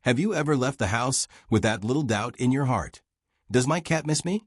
Have you ever left the house with that little doubt in your heart? Does my cat miss me?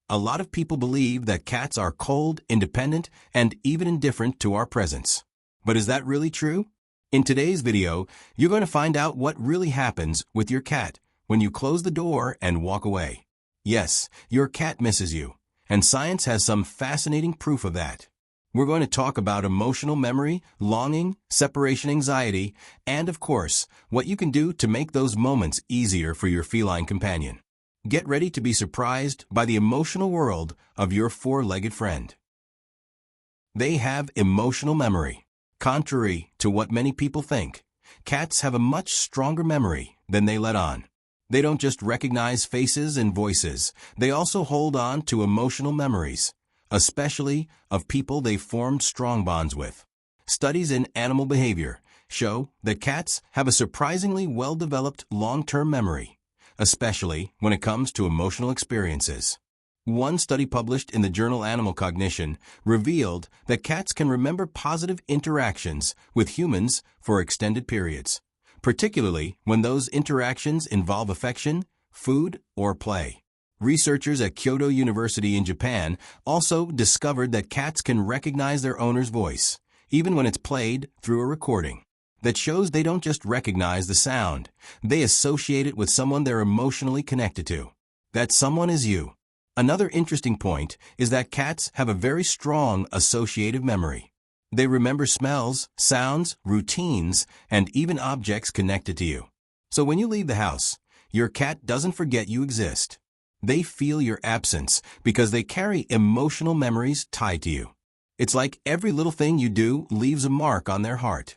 A lot of people believe that cats are cold, independent, and even indifferent to our presence. But is that really true? In today's video, you're going to find out what really happens with your cat when you close the door and walk away. Yes, your cat misses you, and science has some fascinating proof of that. We're going to talk about emotional memory, longing, separation anxiety, and of course, what you can do to make those moments easier for your feline companion. Get ready to be surprised by the emotional world of your four-legged friend. They have emotional memory. Contrary to what many people think, cats have a much stronger memory than they let on. They don't just recognize faces and voices, they also hold on to emotional memories, especially of people they've formed strong bonds with. Studies in animal behavior show that cats have a surprisingly well-developed long-term memory, especially when it comes to emotional experiences. One study published in the journal Animal Cognition revealed that cats can remember positive interactions with humans for extended periods, particularly when those interactions involve affection, food, or play. Researchers at Kyoto University in Japan also discovered that cats can recognize their owner's voice, even when it's played through a recording. That shows they don't just recognize the sound, they associate it with someone they're emotionally connected to. That someone is you. Another interesting point is that cats have a very strong associative memory. They remember smells, sounds, routines, and even objects connected to you. So when you leave the house, your cat doesn't forget you exist. They feel your absence because they carry emotional memories tied to you. It's like every little thing you do leaves a mark on their heart.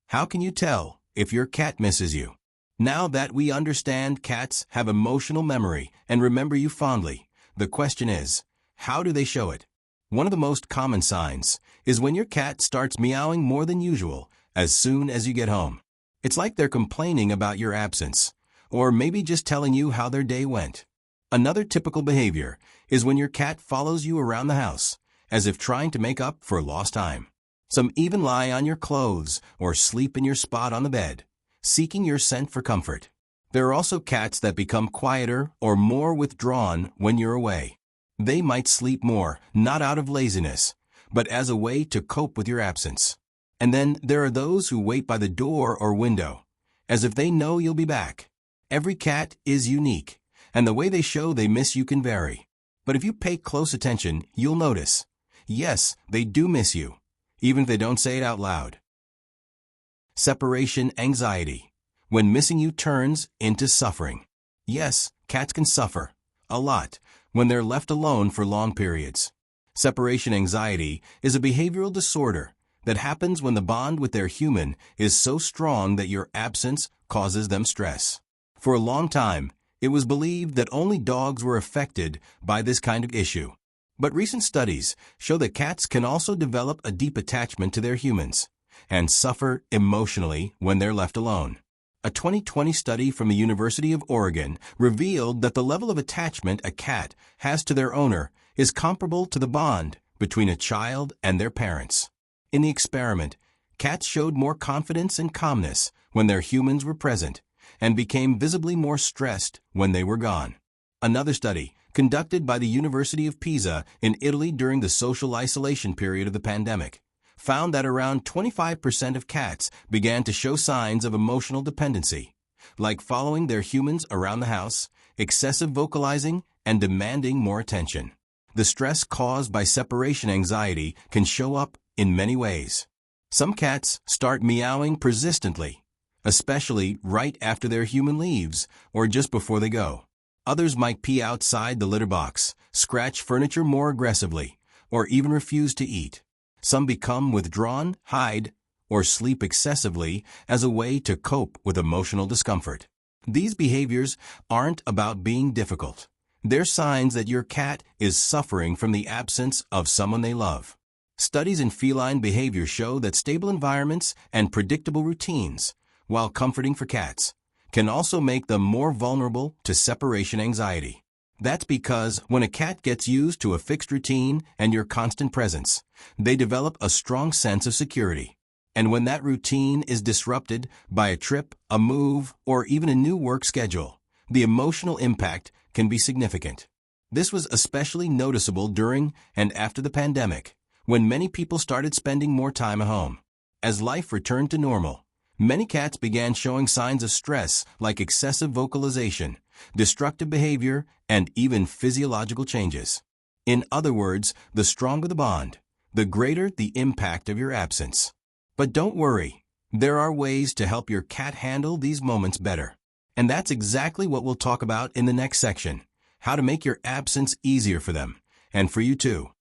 How can you tell if your cat misses you? Now that we understand cats have emotional memory and remember you fondly, the question is, how do they show it? One of the most common signs is when your cat starts meowing more than usual as soon as you get home. It's like they're complaining about your absence, or maybe just telling you how their day went. Another typical behavior is when your cat follows you around the house, as if trying to make up for lost time. Some even lie on your clothes or sleep in your spot on the bed, seeking your scent for comfort. There are also cats that become quieter or more withdrawn when you're away. They might sleep more, not out of laziness, but as a way to cope with your absence. And then there are those who wait by the door or window, as if they know you'll be back. Every cat is unique, and the way they show they miss you can vary. But if you pay close attention, you'll notice, yes, they do miss you, even if they don't say it out loud. Separation anxiety. When missing you turns into suffering. Yes, cats can suffer, a lot, when they're left alone for long periods. Separation anxiety is a behavioral disorder that happens when the bond with their human is so strong that your absence causes them stress. For a long time, it was believed that only dogs were affected by this kind of issue. But recent studies show that cats can also develop a deep attachment to their humans and suffer emotionally when they're left alone. A 2020 study from the University of Oregon revealed that the level of attachment a cat has to their owner is comparable to the bond between a child and their parents. In the experiment, cats showed more confidence and calmness when their humans were present, and became visibly more stressed when they were gone. Another study, conducted by the University of Pisa in Italy during the social isolation period of the pandemic, found that around 25% of cats began to show signs of emotional dependency, like following their humans around the house, excessive vocalizing, and demanding more attention. The stress caused by separation anxiety can show up in many ways. Some cats start meowing persistently, especially right after their human leaves or just before they go. Others might pee outside the litter box, scratch furniture more aggressively, or even refuse to eat. Some become withdrawn, hide, or sleep excessively as a way to cope with emotional discomfort. These behaviors aren't about being difficult. They're signs that your cat is suffering from the absence of someone they love. Studies in feline behavior show that stable environments and predictable routines, while comforting for cats, can also make them more vulnerable to separation anxiety. That's because when a cat gets used to a fixed routine and your constant presence, they develop a strong sense of security. And when that routine is disrupted by a trip, a move, or even a new work schedule, the emotional impact can be significant. This was especially noticeable during and after the pandemic, when many people started spending more time at home. As life returned to normal, many cats began showing signs of stress like excessive vocalization, destructive behavior, and even physiological changes. In other words, the stronger the bond, the greater the impact of your absence. But don't worry, there are ways to help your cat handle these moments better. And that's exactly what we'll talk about in the next section, how to make your absence easier for them, and for you too.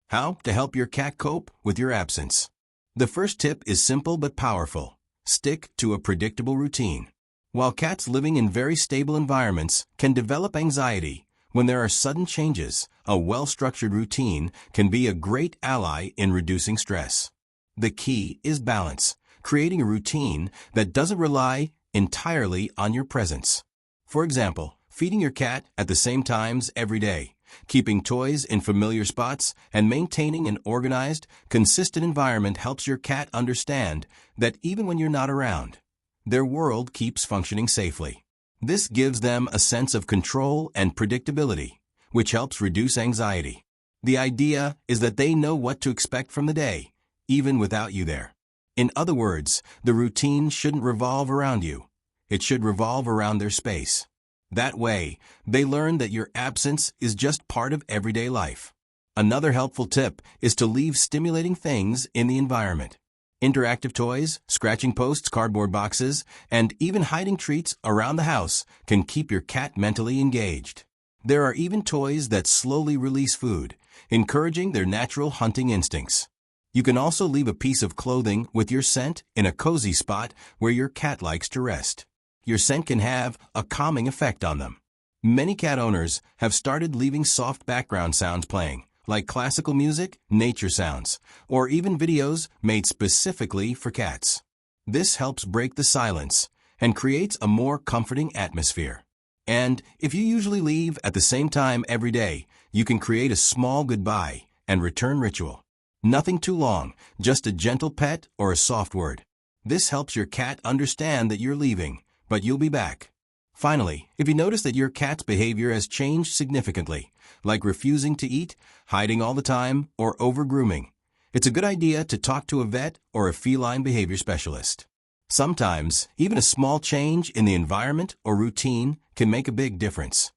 How to help your cat cope with your absence. The first tip is simple but powerful. Stick to a predictable routine. While cats living in very stable environments can develop anxiety, when there are sudden changes, a well-structured routine can be a great ally in reducing stress. The key is balance, creating a routine that doesn't rely entirely on your presence. For example, feeding your cat at the same times every day, keeping toys in familiar spots, and maintaining an organized, consistent environment helps your cat understand that even when you're not around, their world keeps functioning safely. This gives them a sense of control and predictability, which helps reduce anxiety. The idea is that they know what to expect from the day, even without you there. In other words, the routine shouldn't revolve around you. It should revolve around their space. That way, they learn that your absence is just part of everyday life. Another helpful tip is to leave stimulating things in the environment. Interactive toys, scratching posts, cardboard boxes, and even hiding treats around the house can keep your cat mentally engaged. There are even toys that slowly release food, encouraging their natural hunting instincts. You can also leave a piece of clothing with your scent in a cozy spot where your cat likes to rest. Your scent can have a calming effect on them. Many cat owners have started leaving soft background sounds playing, like classical music, nature sounds, or even videos made specifically for cats. This helps break the silence and creates a more comforting atmosphere. And if you usually leave at the same time every day, you can create a small goodbye and return ritual. Nothing too long, just a gentle pet or a soft word. This helps your cat understand that you're leaving, but you'll be back. Finally, if you notice that your cat's behavior has changed significantly, like refusing to eat, hiding all the time, or over-grooming, it's a good idea to talk to a vet or a feline behavior specialist. Sometimes, even a small change in the environment or routine can make a big difference.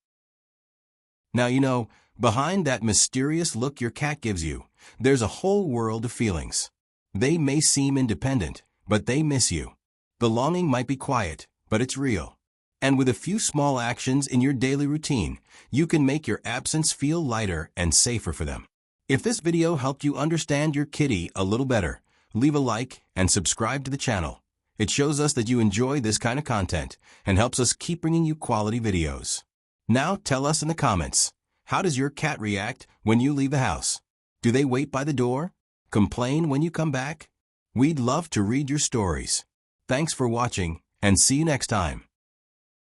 Now, behind that mysterious look your cat gives you, there's a whole world of feelings. They may seem independent, but they miss you. The longing might be quiet, but it's real. And with a few small actions in your daily routine, you can make your absence feel lighter and safer for them. If this video helped you understand your kitty a little better, leave a like and subscribe to the channel. It shows us that you enjoy this kind of content and helps us keep bringing you quality videos. Now tell us in the comments, how does your cat react when you leave the house? Do they wait by the door? Complain when you come back? We'd love to read your stories. Thanks for watching, and see you next time.